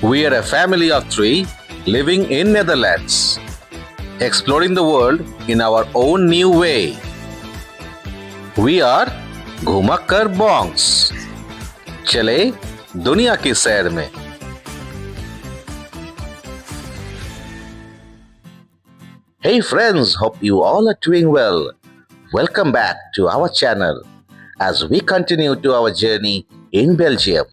We are a family of three living in Netherlands, exploring the world in our own new way. We are घुमक्कर bongs. चले दुनिया की सैर में. Hey friends, hope you all are doing well. Welcome back to our channel as we continue to our journey in Belgium.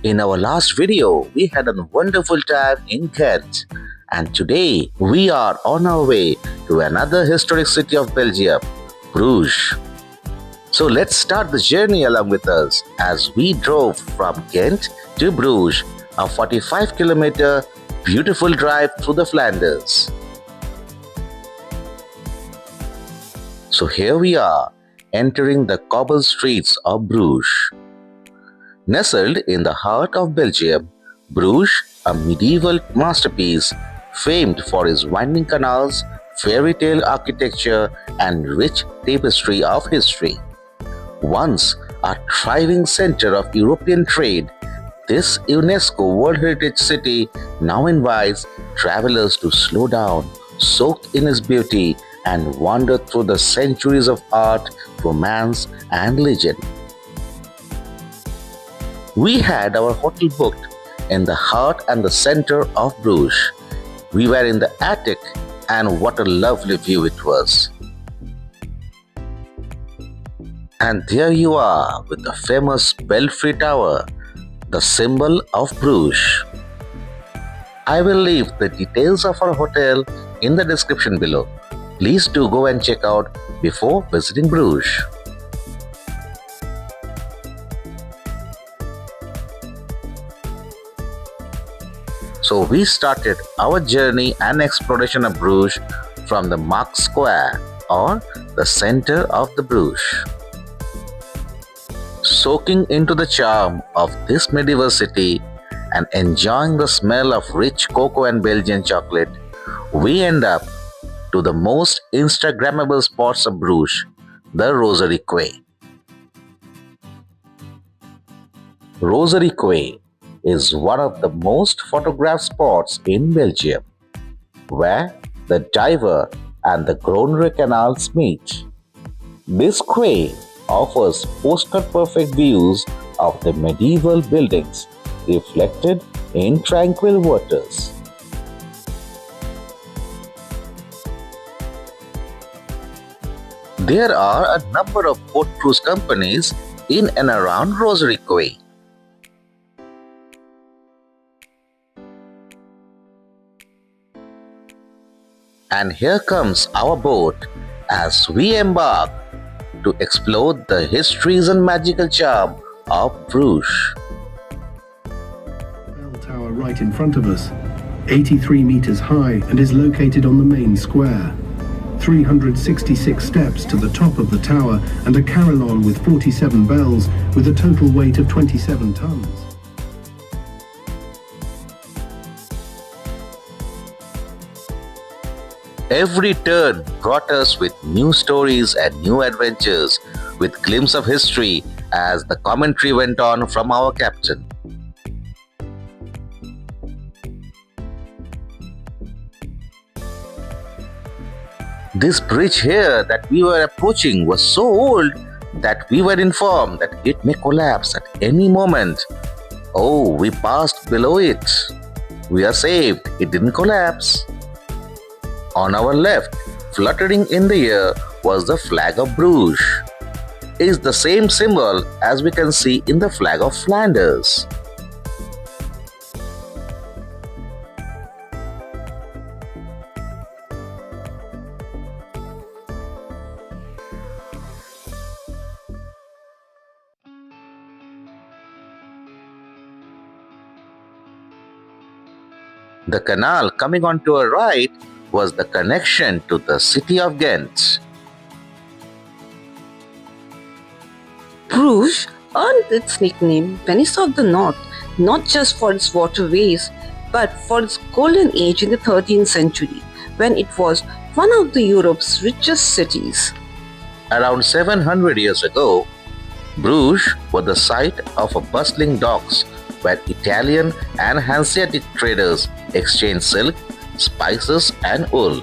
In our last video, we had a wonderful time in Ghent, and today we are on our way to another historic city of Belgium, Bruges. So let's start the journey along with us as we drove from Ghent to Bruges, a 45-kilometer beautiful drive through the Flanders. So here we are, entering the cobbled streets of Bruges. Nestled in the heart of Belgium, Bruges, a medieval masterpiece famed for its winding canals, fairy tale architecture, and rich tapestry of history. Once a thriving center of European trade, this UNESCO World Heritage City now invites travelers to slow down, soak in its beauty, and wander through the centuries of art, romance, and legend. We had our hotel booked in the heart and the center of Bruges. We were in the attic, and what a lovely view it was. And there you are with the famous Belfry Tower, the symbol of Bruges. I will leave the details of our hotel in the description below. Please do go and check out before visiting Bruges. So we started our journey and exploration of Bruges from the Markt Square, or the center of the Bruges. Soaking into the charm of this medieval city and enjoying the smell of rich cocoa and Belgian chocolate, we end up to the most Instagrammable spots of Bruges, the Rosary Quay. Rosary Quay is one of the most photographed spots in Belgium, where the Diver and the Groenere canals meet. This quay offers postcard-perfect views of the medieval buildings reflected in tranquil waters. There are a number of boat cruise companies in and around Rosary Quay. And here comes our boat as we embark to explore the histories and magical charm of Bruges. Bell tower right in front of us, 83 meters high, and is located on the main square. 366 steps to the top of the tower and a carillon with 47 bells with a total weight of 27 tons. Every turn brought us with new stories and new adventures, with glimpses of history as the commentary went on from our captain. This bridge here that we were approaching was so old that we were informed that it may collapse at any moment. Oh, we passed below it. We are saved, it didn't collapse. On our left, fluttering in the air, was the flag of Bruges. It is the same symbol as we can see in the flag of Flanders. The canal coming onto our right was the connection to the city of Ghent. Bruges earned its nickname Venice of the North not just for its waterways but for its golden age in the 13th century when it was one of the Europe's richest cities. Around 700 years ago, Bruges was the site of a bustling docks where Italian and Hanseatic traders exchanged silk, spices, and wool.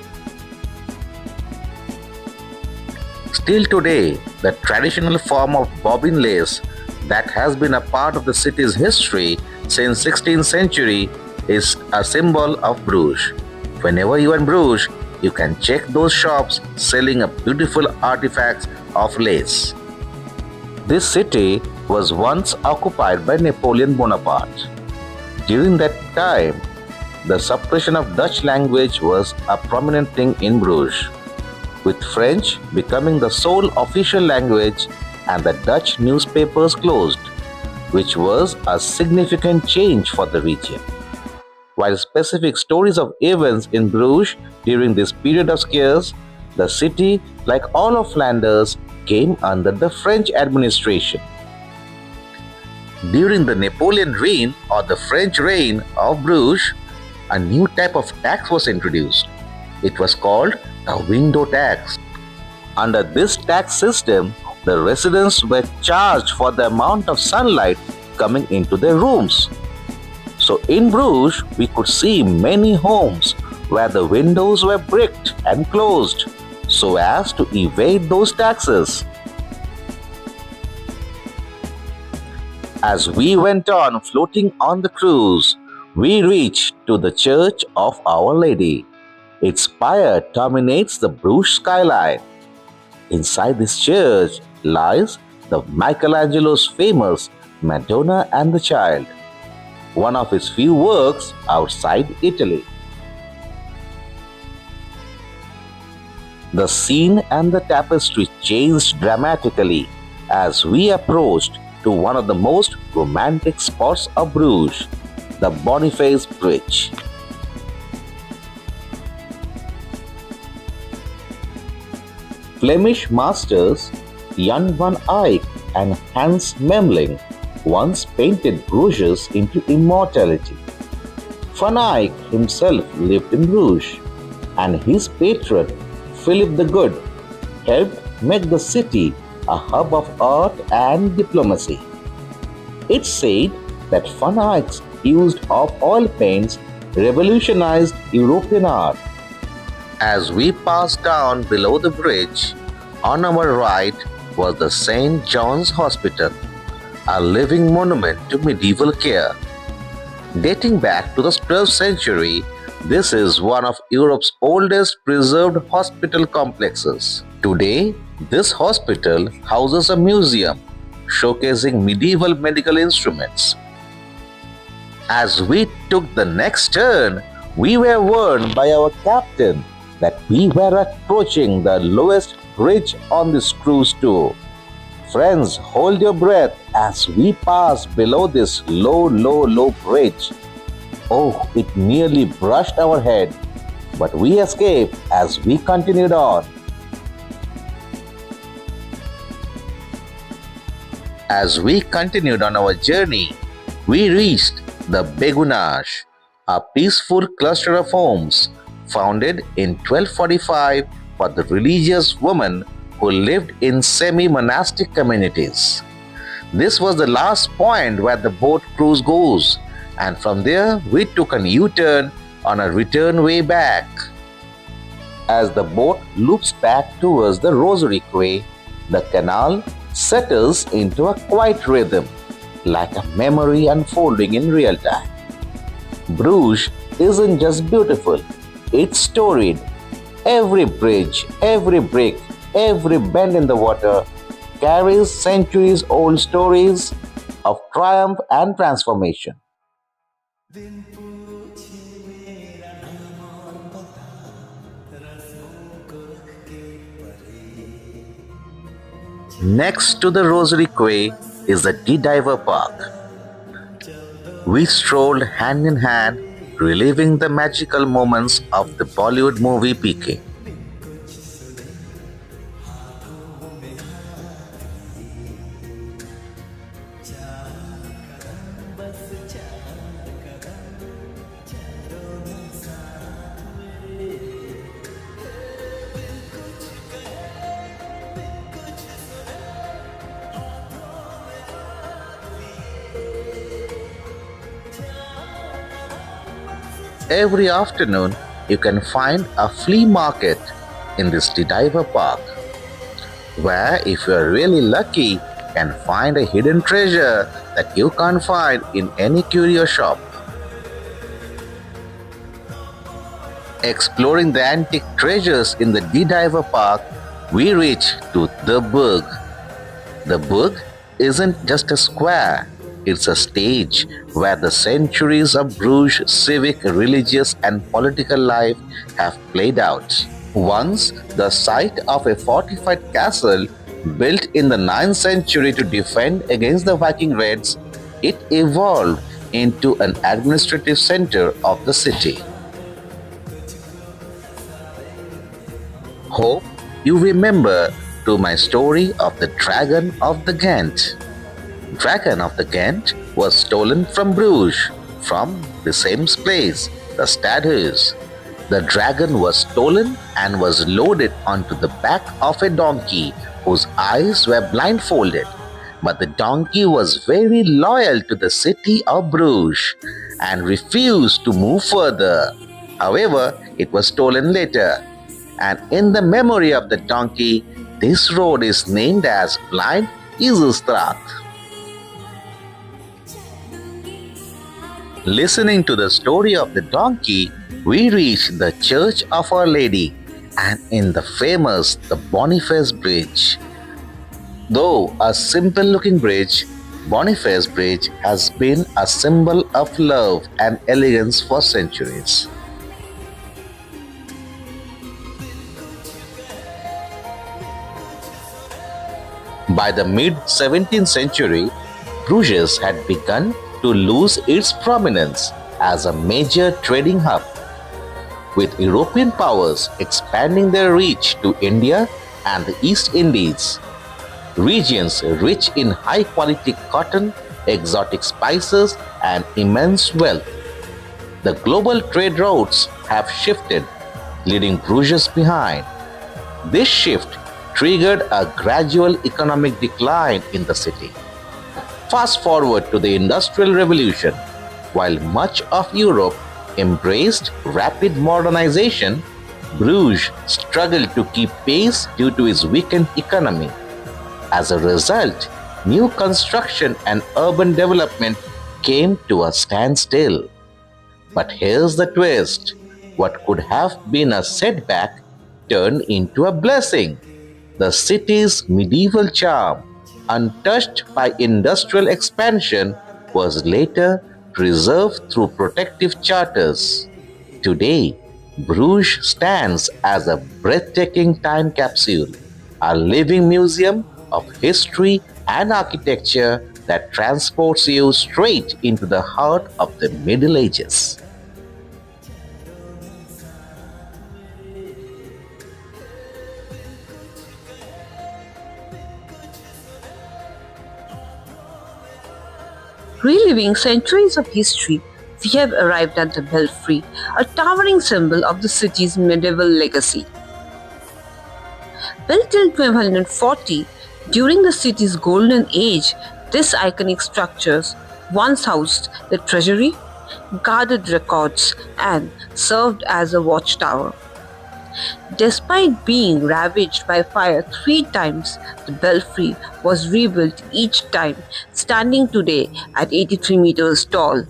Still today, the traditional form of bobbin lace that has been a part of the city's history since 16th century is a symbol of Bruges. Whenever you are in Bruges, you can check those shops selling a beautiful artifacts of lace. This city was once occupied by Napoleon Bonaparte. During that time, the suppression of Dutch language was a prominent thing in Bruges, with French becoming the sole official language and the Dutch newspapers closed, which was a significant change for the region. While specific stories of events in Bruges during this period of scares, the city, like all of Flanders, came under the French administration. During the Napoleon reign or the French reign of Bruges, a new type of tax was introduced. It was called a window tax. Under this tax system, the residents were charged for the amount of sunlight coming into their rooms. So in Bruges, we could see many homes where the windows were bricked and closed so as to evade those taxes. As we went on floating on the cruise, we reached to the Church of Our Lady. Its spire dominates the Bruges skyline. Inside this church lies the Michelangelo's famous Madonna and the Child, one of his few works outside Italy. The scene and the tapestry changed dramatically as we approached to one of the most romantic spots of Bruges, the Boniface Bridge. Flemish masters Jan van Eyck and Hans Memling once painted Bruges into immortality. Van Eyck himself lived in Bruges, and his patron, Philip the Good, helped make the city a hub of art and diplomacy. It's said that Van Eyck's use of oil paints revolutionized European art. As we passed down below the bridge, on our right was the St. John's Hospital, a living monument to medieval care. Dating back to the 12th century, this is one of Europe's oldest preserved hospital complexes. Today, this hospital houses a museum showcasing medieval medical instruments. As we took the next turn, we were warned by our captain that we were approaching the lowest bridge on this cruise tour. Friends, hold your breath as we pass below this low bridge. Oh, it nearly brushed our head, but we escaped as we continued on. As we continued on our journey, we reached the Beguinage, a peaceful cluster of homes founded in 1245 for the religious women who lived in semi-monastic communities. This was the last point where the boat cruise goes, and from there we took a U-turn on a return way back. As the boat loops back towards the Rosary Quay, the canal settles into a quiet rhythm, like a memory unfolding in real time. Bruges isn't just beautiful, it's storied. Every bridge, every brick, every bend in the water carries centuries-old stories of triumph and transformation. Next to the Rosary Quay is the Diver Park. We strolled hand in hand, reliving the magical moments of the Bollywood movie PK. every afternoon you can find a flea market in this Diver Park, where if you are really lucky, can find a hidden treasure that you can't find in any curio shop. Exploring the antique treasures in the Diver Park, we reach to the Burg. The Burg isn't just a square, it's a stage where the centuries of Bruges civic, religious, and political life have played out. Once the site of a fortified castle built in the 9th century to defend against the Viking raids, it evolved into an administrative center of the city. Hope you remember to my story of the Dragon of the Ghent. Dragon of the Ghent was stolen from Bruges, from the same place, the Stadhuis. The dragon was stolen and was loaded onto the back of a donkey whose eyes were blindfolded. But the donkey was very loyal to the city of Bruges and refused to move further. However, it was stolen later, and in the memory of the donkey, this road is named as Blind Iselstraat. Listening to the story of the donkey, we reach the Church of Our Lady and in the famous the Boniface Bridge. Though a simple looking bridge, Boniface Bridge has been a symbol of love and elegance for centuries. By the mid-17th century, Bruges had begun to lose its prominence as a major trading hub, with European powers expanding their reach to India and the East Indies. Regions rich in high-quality cotton, exotic spices, and immense wealth. The global trade routes have shifted, leaving Bruges behind. This shift triggered a gradual economic decline in the city. Fast forward to the Industrial Revolution. While much of Europe embraced rapid modernization, Bruges struggled to keep pace due to its weakened economy. As a result, new construction and urban development came to a standstill. But here's the twist: what could have been a setback turned into a blessing. The city's medieval charm, untouched by industrial expansion, was later preserved through protective charters. Today, Bruges stands as a breathtaking time capsule, a living museum of history and architecture that transports you straight into the heart of the Middle Ages. Reliving centuries of history, we have arrived at the Belfry, a towering symbol of the city's medieval legacy. Built till 1240, during the city's golden age, this iconic structure once housed the treasury, guarded records, and served as a watchtower. Despite being ravaged by fire 3 times, the belfry was rebuilt each time, standing today at 83 meters tall.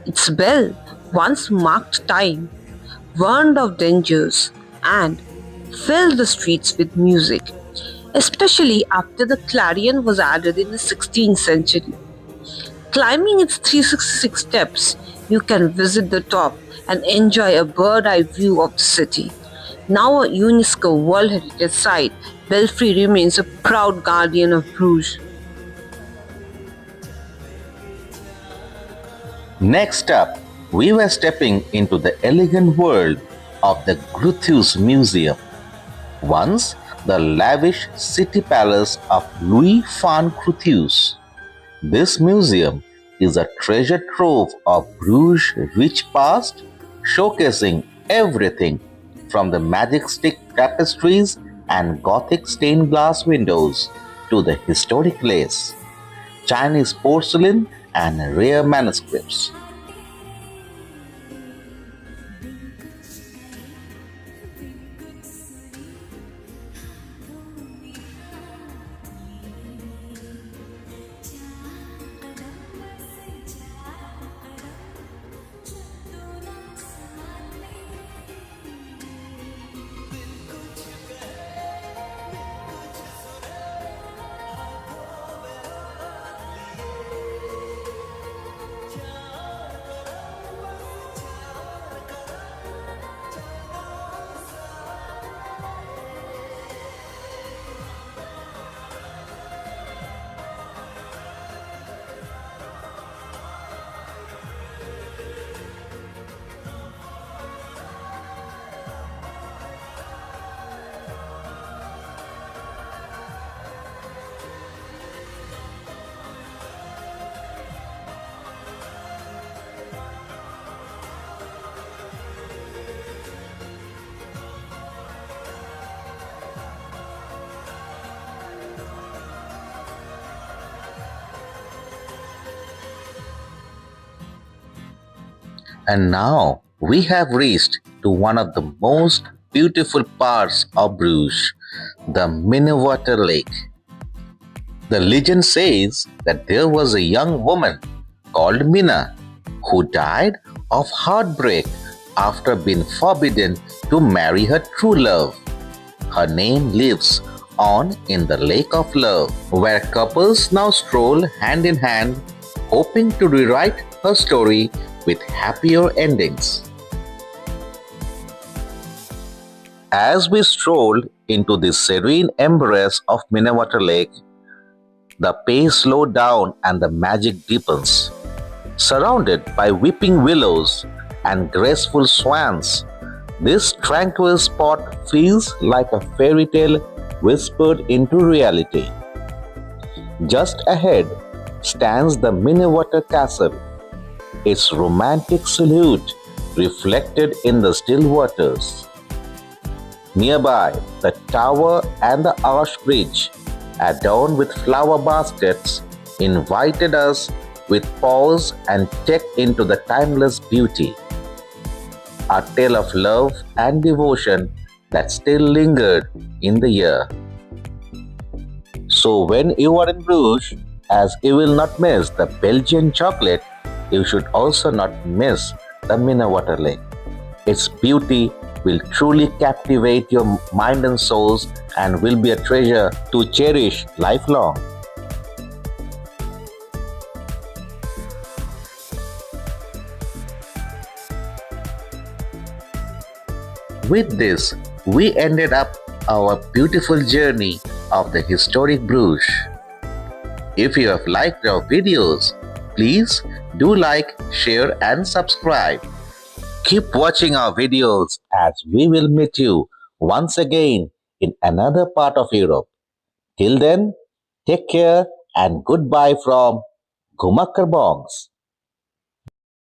Its bell once marked time, warned of dangers, and filled the streets with music, especially after the clarion was added in the 16th century. Climbing its 366 steps, you can visit the top and enjoy a bird-eye view of the city. Now a UNESCO World Heritage Site, Belfry remains a proud guardian of Bruges. Next up, we were stepping into the elegant world of the Grotius Museum. Once the lavish city palace of Louis van Grotius. This museum is a treasure trove of Bruges' rich past, showcasing everything from the magic stick tapestries and Gothic stained glass windows to the historic lace, Chinese porcelain, and rare manuscripts. And now we have reached to one of the most beautiful parts of Bruges, the Minnewater Lake. The legend says that there was a young woman called Minna who died of heartbreak after being forbidden to marry her true love. Her name lives on in the Lake of Love, where couples now stroll hand in hand, hoping to rewrite her story with happier endings. As we stroll into the serene embrace of Minnewater Lake, the pace slows down and the magic deepens. Surrounded by weeping willows and graceful swans, this tranquil spot feels like a fairy tale whispered into reality. Just ahead stands the Minnewater Castle, its romantic silhouette reflected in the still waters. Nearby, the tower and the arch bridge, adorned with flower baskets, invited us with pause and take into the timeless beauty. A tale of love and devotion that still lingered in the air. So when you are in Bruges, as you will not miss the Belgian chocolate, you should also not miss the Minnewater Lake. Its beauty will truly captivate your mind and souls and will be a treasure to cherish lifelong. With this, we ended up our beautiful journey of the historic Bruges. If you have liked our videos, please do like, share and subscribe. Keep watching our videos as we will meet you once again in another part of Europe. Till then, take care and goodbye from Gumakarbongs.